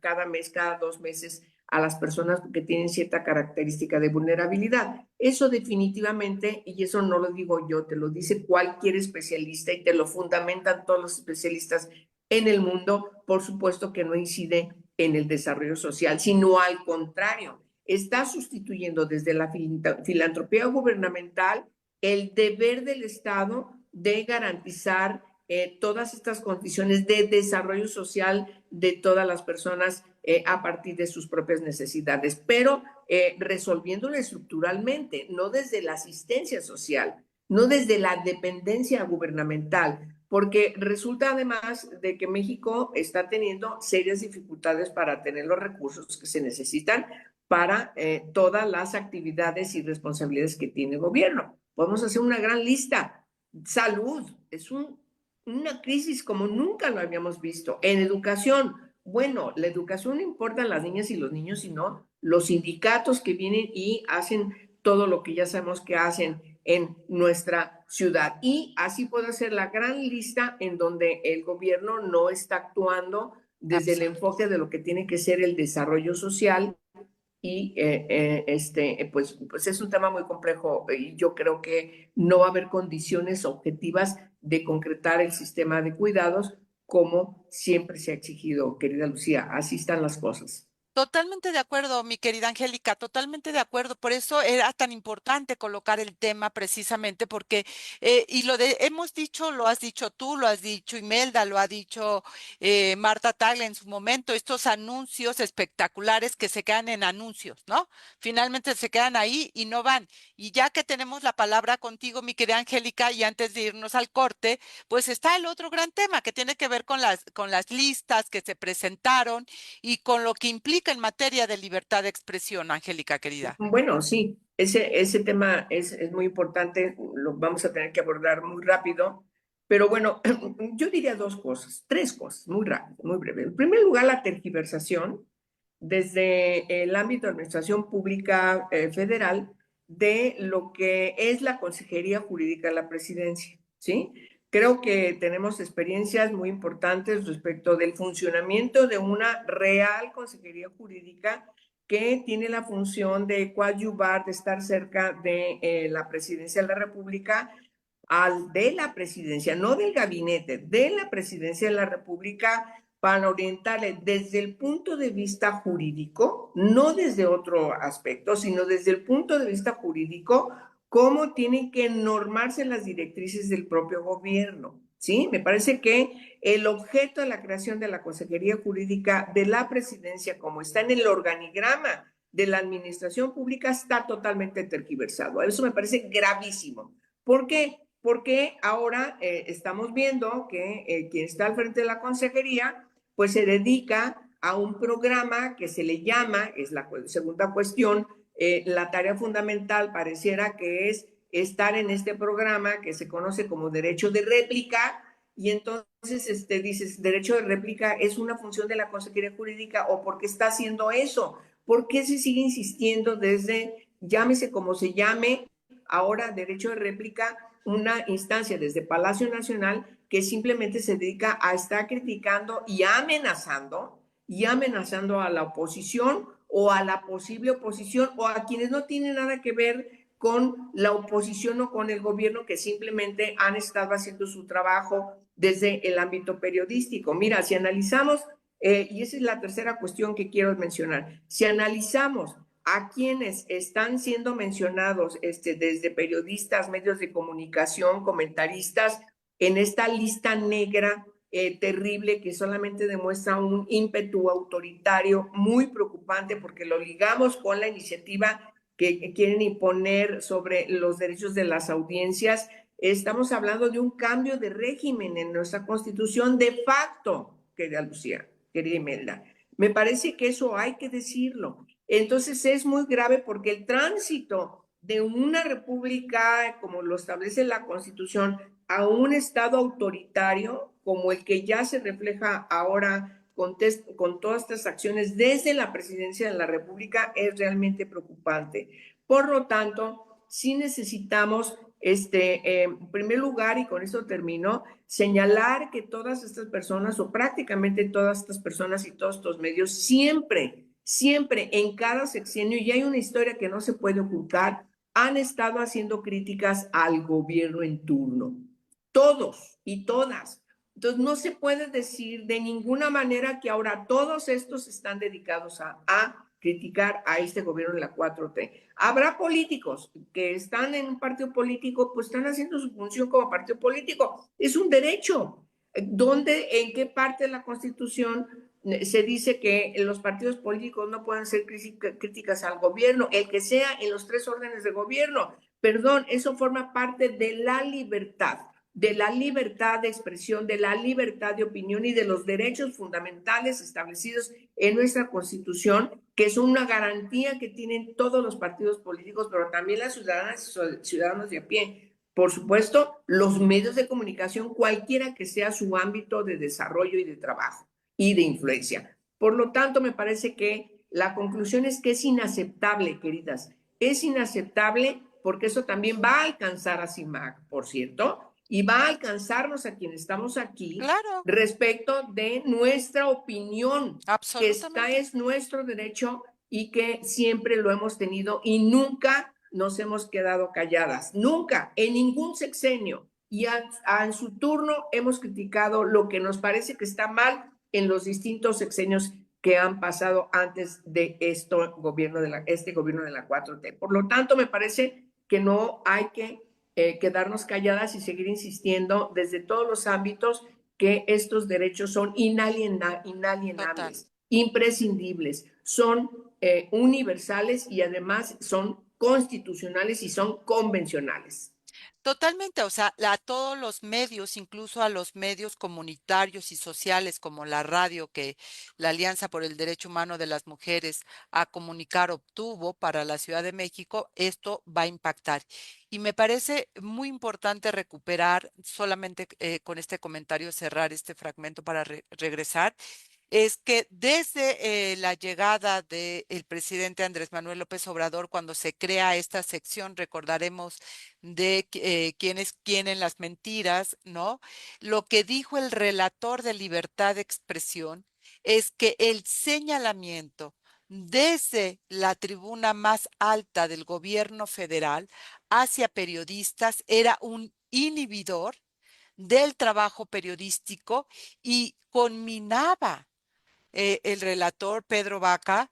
cada mes, cada 2 meses a las personas que tienen cierta característica de vulnerabilidad. Eso definitivamente, y eso no lo digo yo, te lo dice cualquier especialista y te lo fundamentan todos los especialistas en el mundo, por supuesto que no incide en el desarrollo social, sino al contrario, está sustituyendo desde la filantropía gubernamental el deber del Estado de garantizar todas estas condiciones de desarrollo social de todas las personas a partir de sus propias necesidades, pero resolviéndolo estructuralmente, no desde la asistencia social, no desde la dependencia gubernamental, porque resulta además de que México está teniendo serias dificultades para tener los recursos que se necesitan para todas las actividades y responsabilidades que tiene el gobierno. Podemos hacer una gran lista. Salud, es una crisis como nunca lo habíamos visto. En educación, bueno, la educación no importa a las niñas y los niños, sino los sindicatos que vienen y hacen todo lo que ya sabemos que hacen en nuestra ciudad. Y así puedo hacer la gran lista en donde el gobierno no está actuando desde el enfoque de lo que tiene que ser el desarrollo social. Y pues es un tema muy complejo y yo creo que no va a haber condiciones objetivas de concretar el sistema de cuidados como siempre se ha exigido, querida Lucía. Así están las cosas. Totalmente de acuerdo, mi querida Angélica, totalmente de acuerdo. Por eso era tan importante colocar el tema precisamente porque, hemos dicho, lo has dicho tú, lo has dicho Imelda, lo ha dicho Marta Tagle en su momento, estos anuncios espectaculares que se quedan en anuncios, ¿no? Finalmente se quedan ahí y no van. Y ya que tenemos la palabra contigo, mi querida Angélica, y antes de irnos al corte, pues está el otro gran tema que tiene que ver con las listas que se presentaron y con lo que implica en materia de libertad de expresión, Angélica, querida. Bueno, sí, ese tema es muy importante, lo vamos a tener que abordar muy rápido, pero bueno, yo diría tres cosas, muy rápido, muy breve. En primer lugar, la tergiversación desde el ámbito de administración pública federal de lo que es la Consejería Jurídica de la Presidencia, ¿sí? Creo que tenemos experiencias muy importantes respecto del funcionamiento de una real Consejería Jurídica que tiene la función de coadyuvar, de estar cerca de la Presidencia de la República, de la Presidencia, no del gabinete, de la Presidencia de la República, para orientarle desde el punto de vista jurídico, no desde otro aspecto, sino desde el punto de vista jurídico, cómo tienen que normarse las directrices del propio gobierno, ¿sí? Me parece que el objeto de la creación de la Consejería Jurídica de la Presidencia, como está en el organigrama de la administración pública, está totalmente tergiversado. Eso me parece gravísimo. ¿Por qué? Porque ahora estamos viendo que quien está al frente de la consejería pues se dedica a un programa que se le llama, es la segunda cuestión, la tarea fundamental pareciera que es estar en este programa que se conoce como derecho de réplica, y entonces dices, derecho de réplica es una función de la Consejería Jurídica, o por qué está haciendo eso, por qué se sigue insistiendo desde, llámese como se llame, ahora derecho de réplica, una instancia desde Palacio Nacional que simplemente se dedica a estar criticando y amenazando a la oposición o a la posible oposición o a quienes no tienen nada que ver con la oposición o con el gobierno, que simplemente han estado haciendo su trabajo desde el ámbito periodístico. Mira, si analizamos, y esa es la tercera cuestión que quiero mencionar, si analizamos a quienes están siendo mencionados desde periodistas, medios de comunicación, comentaristas, en esta lista negra terrible que solamente demuestra un ímpetu autoritario muy preocupante, porque lo ligamos con la iniciativa que quieren imponer sobre los derechos de las audiencias. Estamos hablando de un cambio de régimen en nuestra Constitución de facto, querida Lucía, querida Imelda. Me parece que eso hay que decirlo. Entonces es muy grave porque el tránsito de una república, como lo establece la Constitución, a un estado autoritario, como el que ya se refleja ahora con todas estas acciones desde la presidencia de la República, es realmente preocupante. Por lo tanto, sí necesitamos, en primer lugar, y con esto termino, señalar que todas estas personas, o prácticamente todas estas personas y todos estos medios, siempre en cada sexenio, y hay una historia que no se puede ocultar, han estado haciendo críticas al gobierno en turno. Todos y todas. Entonces, no se puede decir de ninguna manera que ahora todos estos están dedicados a criticar a este gobierno de la 4T. Habrá políticos que están en un partido político, pues están haciendo su función como partido político. Es un derecho. ¿En qué parte de la Constitución se dice que los partidos políticos no pueden hacer críticas al gobierno? El que sea en los 3 órdenes de gobierno. Perdón, eso forma parte de la libertad de expresión, de la libertad de opinión y de los derechos fundamentales establecidos en nuestra Constitución, que son una garantía que tienen todos los partidos políticos, pero también las ciudadanos de a pie. Por supuesto, los medios de comunicación, cualquiera que sea su ámbito de desarrollo y de trabajo y de influencia. Por lo tanto, me parece que la conclusión es que es inaceptable, queridas. Es inaceptable porque eso también va a alcanzar a CIMAC, por cierto, y va a alcanzarnos a quienes estamos aquí Claro, respecto de nuestra opinión, que absolutamente. es nuestro derecho y que siempre lo hemos tenido y nunca nos hemos quedado calladas, nunca, en ningún sexenio. Y en su turno hemos criticado lo que nos parece que está mal en los distintos sexenios que han pasado antes de este gobierno de la 4T. Por lo tanto, me parece que no hay que quedarnos calladas y seguir insistiendo desde todos los ámbitos que estos derechos son inalienables, imprescindibles, son universales y además son constitucionales y son convencionales. Totalmente, o sea, a todos los medios, incluso a los medios comunitarios y sociales como la radio que la Alianza por el Derecho Humano de las Mujeres a Comunicar obtuvo para la Ciudad de México, esto va a impactar. Y me parece muy importante recuperar, solamente con este comentario cerrar este fragmento para regresar, es que desde la llegada del presidente Andrés Manuel López Obrador, cuando se crea esta sección, recordaremos de quién es quién en las mentiras, ¿no? Lo que dijo el relator de libertad de expresión es que el señalamiento desde la tribuna más alta del gobierno federal hacia periodistas era un inhibidor del trabajo periodístico y conminaba el relator Pedro Vaca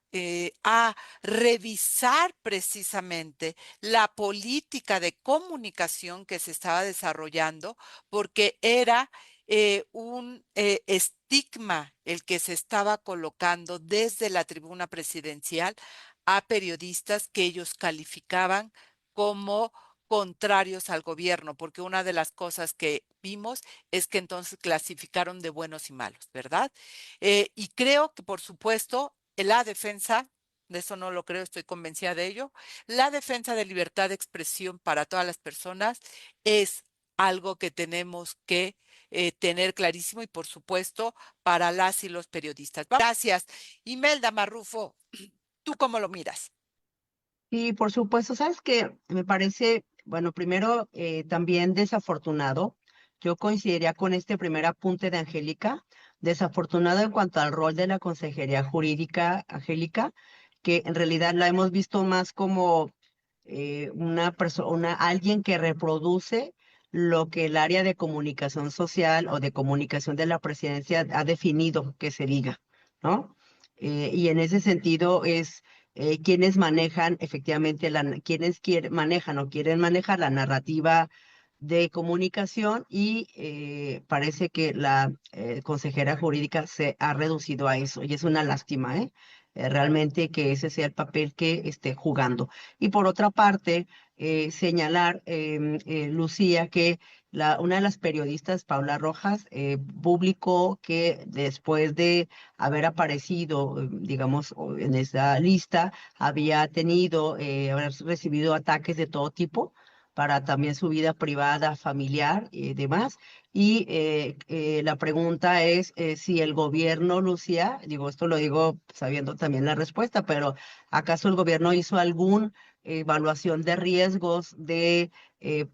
a revisar precisamente la política de comunicación que se estaba desarrollando, porque era un estigma el que se estaba colocando desde la tribuna presidencial a periodistas que ellos calificaban como contrarios al gobierno, porque una de las cosas que vimos es que entonces clasificaron de buenos y malos, ¿verdad? Y creo que, por supuesto, la defensa, de eso no lo creo, estoy convencida de ello, la defensa de libertad de expresión para todas las personas es algo que tenemos que tener clarísimo y, por supuesto, para las y los periodistas. Gracias. Imelda Marrufo, ¿tú cómo lo miras? Y por supuesto, ¿sabes qué? Me parece, bueno, primero también desafortunado. Yo coincidiría con este primer apunte de Angélica, desafortunado en cuanto al rol de la Consejería Jurídica, Angélica, que en realidad la hemos visto más como una persona, alguien que reproduce lo que el área de comunicación social o de comunicación de la presidencia ha definido que se diga, ¿no? Y en ese sentido es quienes manejan efectivamente, manejan o quieren manejar la narrativa de comunicación y parece que la consejera jurídica se ha reducido a eso y es una lástima, ¿eh? Realmente que ese sea el papel que esté jugando. Y por otra parte, señalar, Lucía, que una de las periodistas, Paula Rojas, publicó que después de haber aparecido, digamos, en esa lista, haber recibido ataques de todo tipo para también su vida privada, familiar y demás. Y la pregunta es si el gobierno, Lucía, digo, esto lo digo sabiendo también la respuesta, pero ¿acaso el gobierno hizo alguna evaluación de riesgos de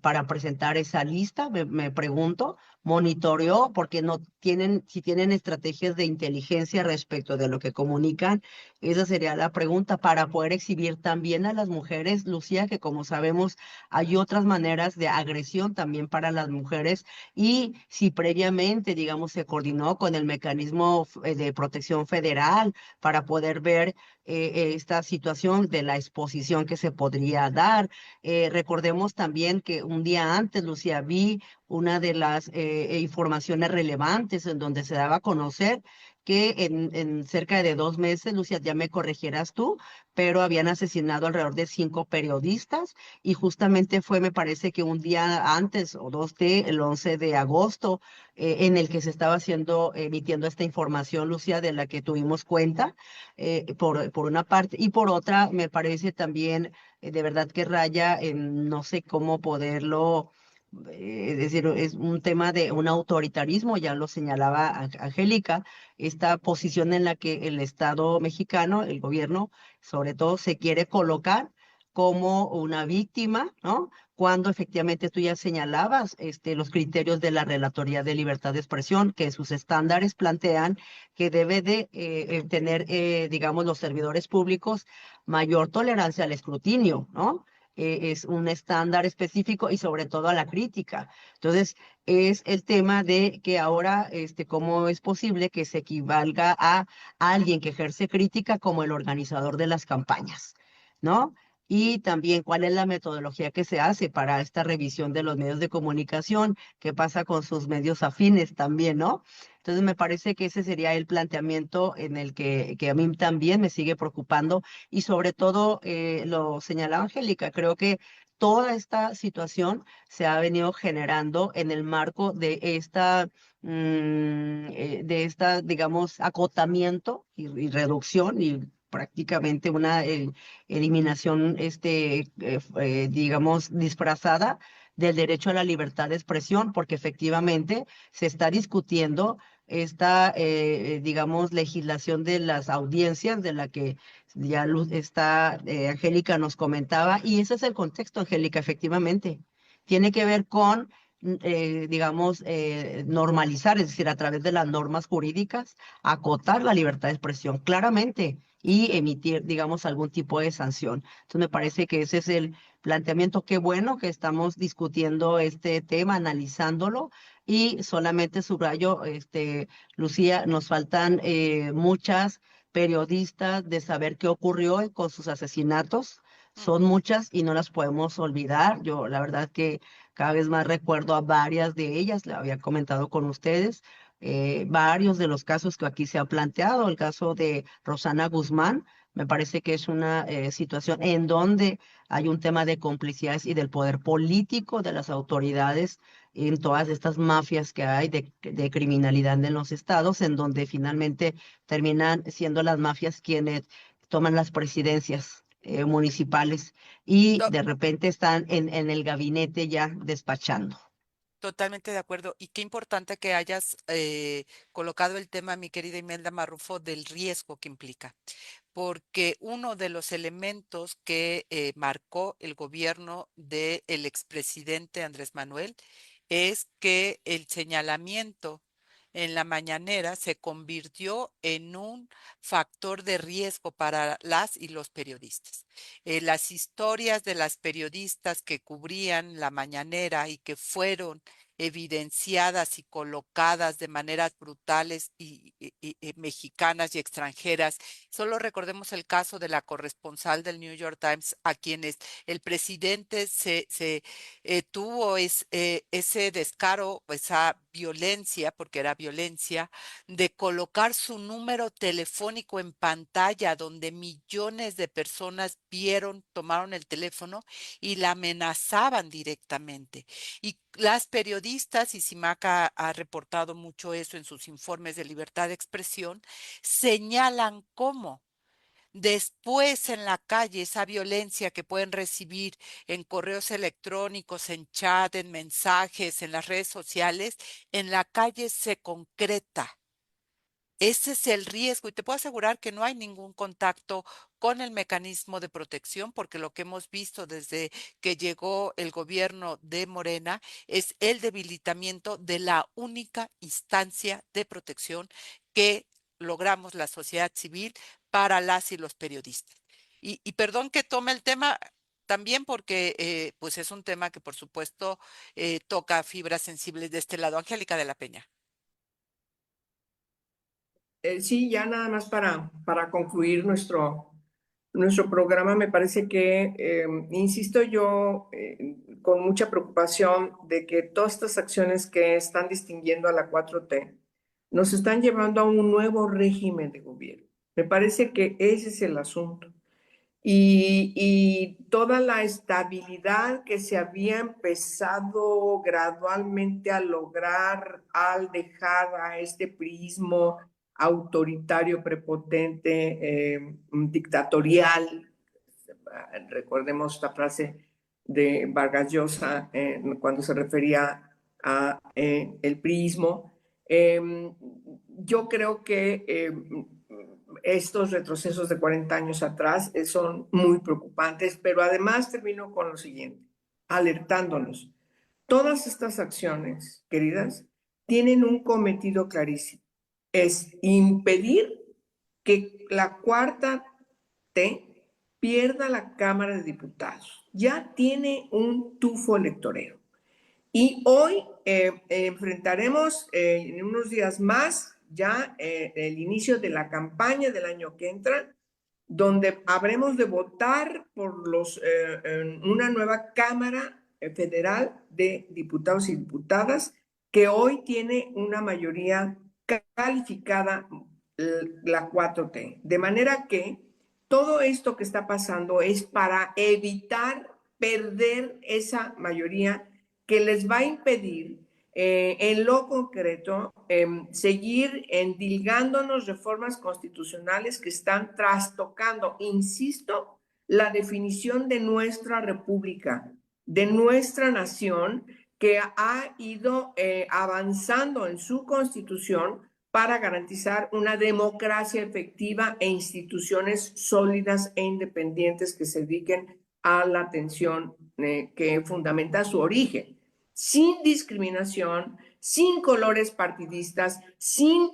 para presentar esa lista, me pregunto, monitoreó, porque no tienen, si tienen estrategias de inteligencia respecto de lo que comunican, esa sería la pregunta, para poder exhibir también a las mujeres, Lucía, que como sabemos hay otras maneras de agresión también para las mujeres, y si previamente, digamos, se coordinó con el mecanismo de protección federal para poder ver esta situación de la exposición que se podría dar. Recordemos también que un día antes, Lucía, vi una de las informaciones relevantes en donde se daba a conocer que en cerca de 2 meses, Lucía, ya me corregirás tú, pero habían asesinado alrededor de 5 periodistas, y justamente fue, me parece que un día antes o dos el 11 de agosto, en el que se estaba emitiendo esta información, Lucía, de la que tuvimos cuenta, por una parte, y por otra, me parece también de verdad que raya en no sé cómo poderlo, es decir, es un tema de un autoritarismo, ya lo señalaba Angélica, esta posición en la que el Estado mexicano, el gobierno, sobre todo, se quiere colocar como una víctima, ¿no? Cuando efectivamente tú ya señalabas los criterios de la Relatoría de Libertad de Expresión, que sus estándares plantean que debe de tener, digamos, los servidores públicos mayor tolerancia al escrutinio, ¿no? Es un estándar específico y sobre todo a la crítica. Entonces, es el tema de que ahora, cómo es posible que se equivalga a alguien que ejerce crítica como el organizador de las campañas, ¿no? Y también cuál es la metodología que se hace para esta revisión de los medios de comunicación, qué pasa con sus medios afines también, ¿no? Entonces me parece que ese sería el planteamiento en el que a mí también me sigue preocupando, y sobre todo, lo señalaba Angélica, creo que toda esta situación se ha venido generando en el marco de esta, digamos, acotamiento y reducción y prácticamente una eliminación, digamos, disfrazada del derecho a la libertad de expresión, porque efectivamente se está discutiendo esta, digamos, legislación de las audiencias, de la que ya Angélica nos comentaba, y ese es el contexto, Angélica, efectivamente. Tiene que ver con, digamos, normalizar, es decir, a través de las normas jurídicas, acotar la libertad de expresión claramente y emitir, digamos, algún tipo de sanción. Entonces, me parece que ese es el planteamiento. Qué bueno que estamos discutiendo este tema, analizándolo, y solamente subrayo, Lucía, nos faltan muchas periodistas de saber qué ocurrió con sus asesinatos. Son muchas y no las podemos olvidar. Yo, la verdad que cada vez más recuerdo a varias de ellas, le había comentado con ustedes, varios de los casos que aquí se ha planteado. El caso de Rosana Guzmán, me parece que es una situación en donde hay un tema de complicidades y del poder político de las autoridades en todas estas mafias que hay de criminalidad en los estados, en donde finalmente terminan siendo las mafias quienes toman las presidencias municipales, y To- de repente están en el gabinete ya despachando. Totalmente de acuerdo. Y qué importante que hayas colocado el tema, mi querida Imelda Marrufo, del riesgo que implica, porque uno de los elementos que marcó el gobierno del expresidente Andrés Manuel es que el señalamiento en la mañanera se convirtió en un factor de riesgo para las y los periodistas. Las historias de las periodistas que cubrían la mañanera y que fueron evidenciadas y colocadas de maneras brutales y mexicanas y extranjeras. Solo recordemos el caso de la corresponsal del New York Times, a quienes el presidente tuvo ese descaro, esa violencia, porque era violencia, de colocar su número telefónico en pantalla, donde millones de personas vieron, tomaron el teléfono y la amenazaban directamente. Y las periodistas, y Simaca ha reportado mucho eso en sus informes de libertad de expresión, señalan cómo después en la calle esa violencia que pueden recibir en correos electrónicos, en chat, en mensajes, en las redes sociales, en la calle se concreta Ese es el riesgo y te puedo asegurar que no hay ningún contacto con el mecanismo de protección, porque lo que hemos visto desde que llegó el gobierno de Morena es el debilitamiento de la única instancia de protección que logramos la sociedad civil para las y los periodistas. Y perdón que tome el tema también porque pues es un tema que por supuesto toca fibras sensibles de este lado. Angélica de la Peña. Sí, ya nada más para concluir nuestro programa, me parece que, insisto yo, con mucha preocupación de que todas estas acciones que están distinguiendo a la 4T nos están llevando a un nuevo régimen de gobierno. Me parece que ese es el asunto. Y toda la estabilidad que se había empezado gradualmente a lograr al dejar a este prismo autoritario, prepotente, dictatorial. Recordemos esta frase de Vargas Llosa cuando se refería a el prismo. Yo creo que estos retrocesos de 40 años atrás son muy preocupantes, pero además termino con lo siguiente, alertándonos. Todas estas acciones, queridas, tienen un cometido clarísimo, es impedir que la cuarta T pierda la Cámara de Diputados. Ya tiene un tufo electorero. Y hoy enfrentaremos en unos días más ya el inicio de la campaña del año que entra, donde habremos de votar por una nueva Cámara Federal de Diputados y Diputadas que hoy tiene una mayoría calificada, la 4T. De manera que todo esto que está pasando es para evitar perder esa mayoría que les va a impedir en lo concreto seguir endilgándonos reformas constitucionales que están trastocando, insisto, la definición de nuestra república, de nuestra nación, que ha ido avanzando en su constitución para garantizar una democracia efectiva e instituciones sólidas e independientes que se dediquen a la atención que fundamenta su origen, sin discriminación, sin colores partidistas, sin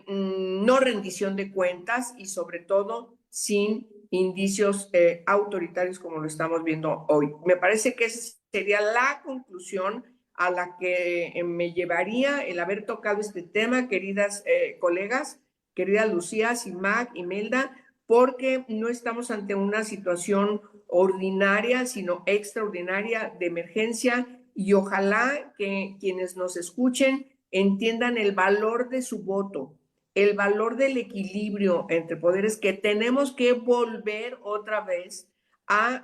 no rendición de cuentas y sobre todo sin indicios autoritarios como lo estamos viendo hoy. Me parece que esa sería la conclusión a la que me llevaría el haber tocado este tema, queridas colegas, querida Lucía, Simac, Imelda, porque no estamos ante una situación ordinaria, sino extraordinaria de emergencia, y ojalá que quienes nos escuchen entiendan el valor de su voto, el valor del equilibrio entre poderes, que tenemos que volver otra vez a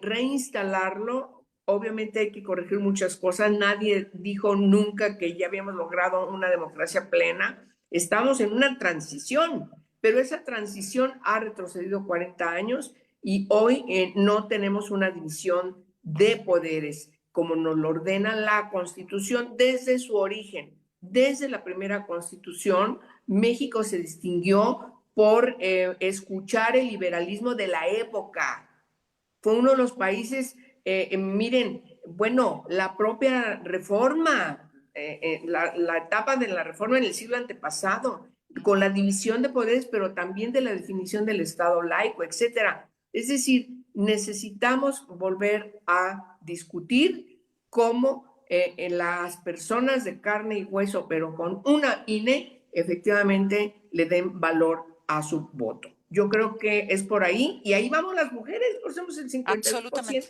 reinstalarlo. Obviamente hay que corregir muchas cosas. Nadie dijo nunca que ya habíamos logrado una democracia plena. Estamos en una transición, pero esa transición ha retrocedido 40 años y hoy no tenemos una división de poderes como nos lo ordena la Constitución desde su origen. Desde la primera Constitución, México se distinguió por escuchar el liberalismo de la época. Fue uno de los países, miren, bueno, la propia reforma, la etapa de la reforma en el siglo antepasado, con la división de poderes, pero también de la definición del Estado laico, etcétera. Es decir, necesitamos volver a discutir cómo las personas de carne y hueso, pero con una INE, efectivamente le den valor a su voto. Yo creo que es por ahí, y ahí vamos las mujeres, pues somos el 52%. Absolutamente.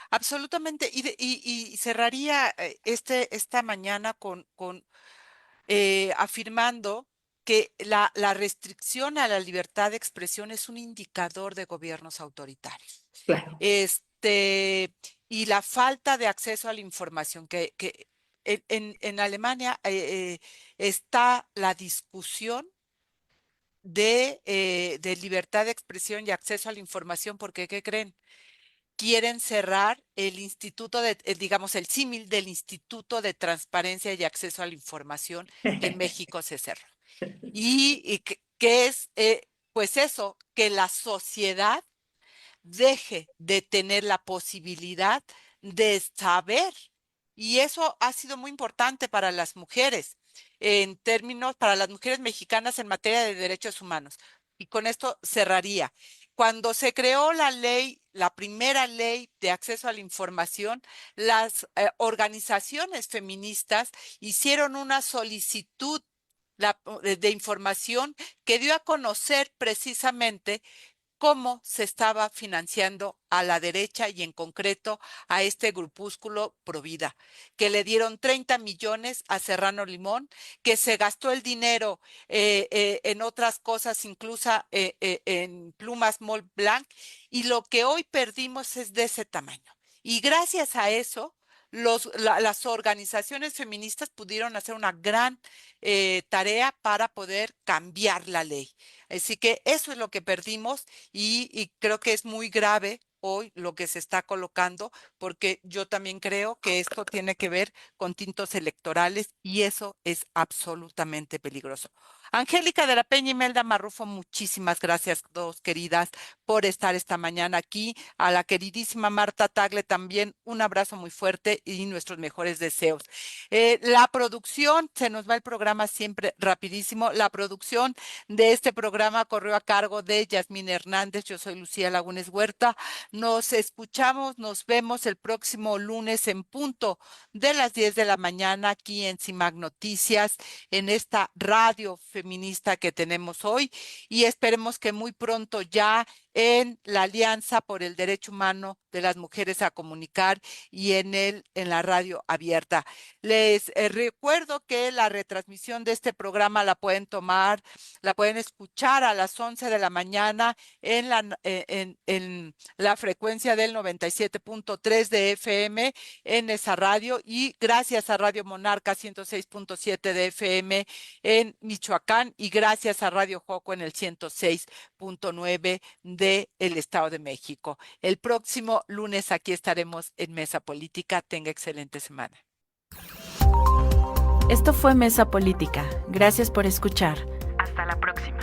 Absolutamente. Y cerraría esta mañana con afirmando que la restricción a la libertad de expresión es un indicador de gobiernos autoritarios. Claro. Y la falta de acceso a la información, que en Alemania está la discusión de libertad de expresión y acceso a la información, porque ¿qué creen? Quieren cerrar el instituto digamos, el símil del Instituto de Transparencia y Acceso a la Información que en México se cerró. y que es, pues eso, que la sociedad deje de tener la posibilidad de saber. Y eso ha sido muy importante para las mujeres, en términos, para las mujeres mexicanas en materia de derechos humanos. Y con esto cerraría. Cuando se creó la ley, la primera ley de acceso a la información, las organizaciones feministas hicieron una solicitud de información que dio a conocer precisamente cómo se estaba financiando a la derecha y en concreto a este grupúsculo Provida, que le dieron 30 millones a Serrano Limón, que se gastó el dinero en otras cosas, incluso en plumas Mont Blanc, y lo que hoy perdimos es de ese tamaño. Y gracias a eso, las organizaciones feministas pudieron hacer una gran tarea para poder cambiar la ley. Así que eso es lo que perdimos y creo que es muy grave hoy lo que se está colocando, porque yo también creo que esto tiene que ver con tintos electorales y eso es absolutamente peligroso. Angélica de la Peña y Melda Marrufo, muchísimas gracias, dos queridas, por estar esta mañana aquí. A la queridísima Marta Tagle también un abrazo muy fuerte y nuestros mejores deseos. La producción, se nos va el programa siempre rapidísimo, la producción de este programa corrió a cargo de Yasmín Hernández. Yo soy Lucía Lagunes Huerta. Nos escuchamos, nos vemos el próximo lunes en punto de las 10 de la mañana aquí en CIMAC Noticias, en esta radio feminista que tenemos hoy y esperemos que muy pronto ya en la Alianza por el Derecho Humano de las Mujeres a Comunicar y en la radio abierta. Les recuerdo que la retransmisión de este programa la pueden escuchar a las 11 de la mañana en la frecuencia del 97.3 de FM en esa radio y gracias a Radio Monarca 106.7 de FM en Michoacán y gracias a Radio Joco en el 106.9 del Estado de México. El próximo lunes aquí estaremos en Mesa Política. Tenga excelente semana. Esto fue Mesa Política. Gracias por escuchar. Hasta la próxima.